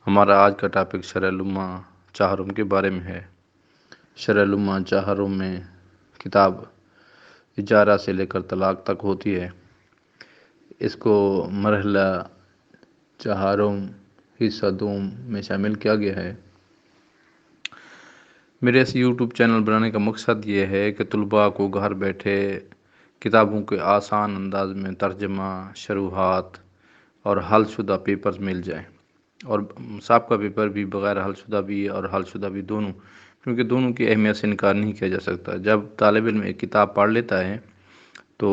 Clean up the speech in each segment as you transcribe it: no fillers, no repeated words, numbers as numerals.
ہمارا آج کا ٹاپک شرح لمحہ چہارم کے بارے میں ہے۔ شرح لمحہ چہارم میں کتاب اجارہ سے لے کر طلاق تک ہوتی ہے۔ اس کو مرحلہ چہارم حصہ دوم میں شامل کیا گیا ہے۔ میرے اس یوٹیوب چینل بنانے کا مقصد یہ ہے کہ طلباء کو گھر بیٹھے کتابوں کے آسان انداز میں ترجمہ، شروحات اور حل شدہ پیپرز مل جائیں، اور سابقہ پیپر بھی بغیر حل شدہ بھی اور حل شدہ بھی دونوں، کیونکہ دونوں کی اہمیت سے انکار نہیں کیا جا سکتا۔ جب طالب علم ایک کتاب پڑھ لیتا ہے تو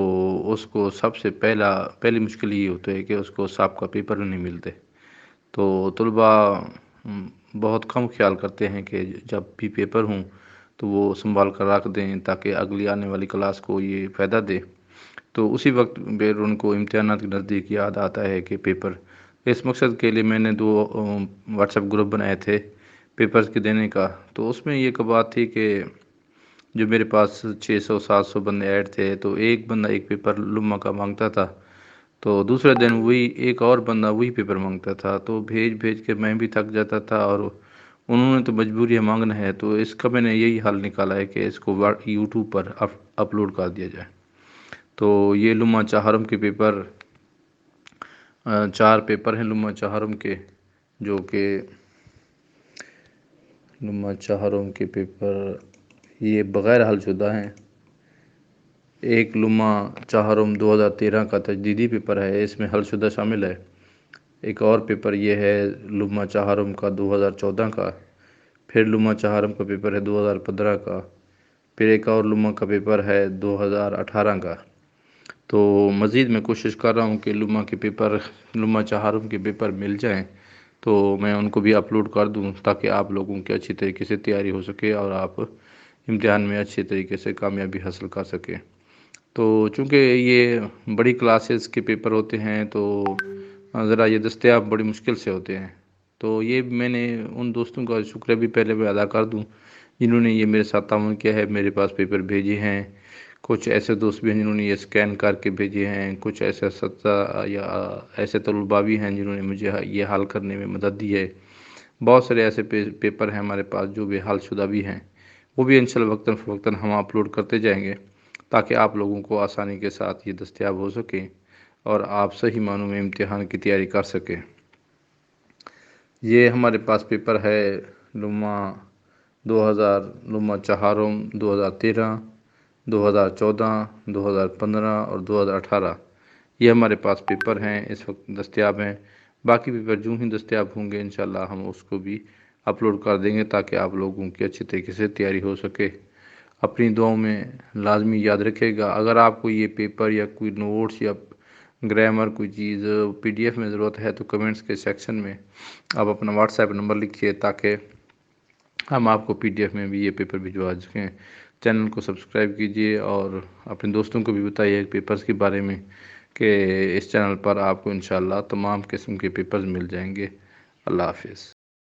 اس کو سب سے پہلی مشکل یہ ہوتی ہے کہ اس کو سابقہ پیپر نہیں ملتے۔ تو طلباء بہت کم خیال کرتے ہیں کہ جب بھی پیپر ہوں تو وہ سنبھال کر رکھ دیں تاکہ اگلی آنے والی کلاس کو یہ فائدہ دے۔ تو اسی وقت پھر ان کو امتحانات کے نزدیک یاد آتا ہے کہ پیپر، اس مقصد کے لیے میں نے 2 واٹس ایپ گروپ بنائے تھے پیپرز کے دینے کا۔ تو اس میں یہ ایک بات تھی کہ جو میرے پاس 600-700 بندے ایڈ تھے تو ایک بندہ ایک پیپر لمحہ کا مانگتا تھا، تو دوسرے دن وہی ایک اور بندہ وہی پیپر مانگتا تھا، تو بھیج کے میں بھی تھک جاتا تھا، اور انہوں نے تو مجبوری ہے مانگنا ہے۔ تو اس کا میں نے یہی حل نکالا ہے کہ اس کو یوٹیوب پر اپلوڈ کر دیا جائے۔ تو یہ لمحہ چہارم کے پیپر 4 پیپر ہیں لمحہ چہارم کے، جو کہ لمحہ چہارم کے پیپر یہ بغیر حل شدہ ہیں۔ ایک لمحہ چہارم 2013 کا تجدیدی پیپر ہے، اس میں حل شدہ شامل ہے۔ ایک اور پیپر یہ ہے لمحہ چہارم کا 2014 کا، پھر لمحہ چہارم کا پیپر ہے 2015 کا، پھر ایک اور لمحہ کا پیپر ہے 2018 کا۔ تو مزید میں کوشش کر رہا ہوں کہ لمحہ چہارم کے پیپر مل جائیں تو میں ان کو بھی اپلوڈ کر دوں تاکہ آپ لوگوں کی اچھی طریقے سے تیاری ہو سکے اور آپ امتحان میں اچھی طریقے سے کامیابی حاصل کر سکیں۔ تو چونکہ یہ بڑی کلاسز کے پیپر ہوتے ہیں تو ذرا یہ دستیاب بڑی مشکل سے ہوتے ہیں، تو یہ میں نے ان دوستوں کا شکریہ بھی پہلے بھی ادا کر دوں جنہوں نے یہ میرے ساتھ تعاون کیا ہے، میرے پاس پیپر بھیجے ہیں۔ کچھ ایسے دوست بھی ہیں جنہوں نے یہ اسکین کر کے بھیجے ہیں، کچھ ایسے اساتذہ یا ایسے طلباء بھی ہیں جنہوں نے مجھے یہ حل کرنے میں مدد دی ہے۔ بہت سارے ایسے پیپر ہیں ہمارے پاس جو بھی حل شدہ بھی ہیں، وہ بھی انشاءاللہ وقتاً فوقتاً ہم اپلوڈ کرتے جائیں گے تاکہ آپ لوگوں کو آسانی کے ساتھ یہ دستیاب ہو سکیں اور آپ صحیح معنوں میں امتحان کی تیاری کر سکیں۔ یہ ہمارے پاس پیپر ہے لمحہ چہارم 2013، 2014، 2015 اور 2018۔ یہ ہمارے پاس پیپر ہیں، اس وقت دستیاب ہیں۔ باقی پیپر جو ہی دستیاب ہوں گے انشاءاللہ ہم اس کو بھی اپلوڈ کر دیں گے تاکہ آپ لوگوں کی اچھی طریقے سے تیاری ہو سکے۔ اپنی دعاؤں میں لازمی یاد رکھے گا۔ اگر آپ کو یہ پیپر یا کوئی نوٹس یا گرامر کوئی چیز PDF میں ضرورت ہے تو کمنٹس کے سیکشن میں آپ اپنا واٹس ایپ نمبر لکھیے تاکہ ہم آپ کو PDF میں بھی یہ پیپر بھجوا سکیں۔ چینل کو سبسکرائب کیجئے اور اپنے دوستوں کو بھی بتائیے پیپرز کے بارے میں کہ اس چینل پر آپ کو انشاءاللہ تمام قسم کے پیپرز مل جائیں گے۔ اللہ حافظ۔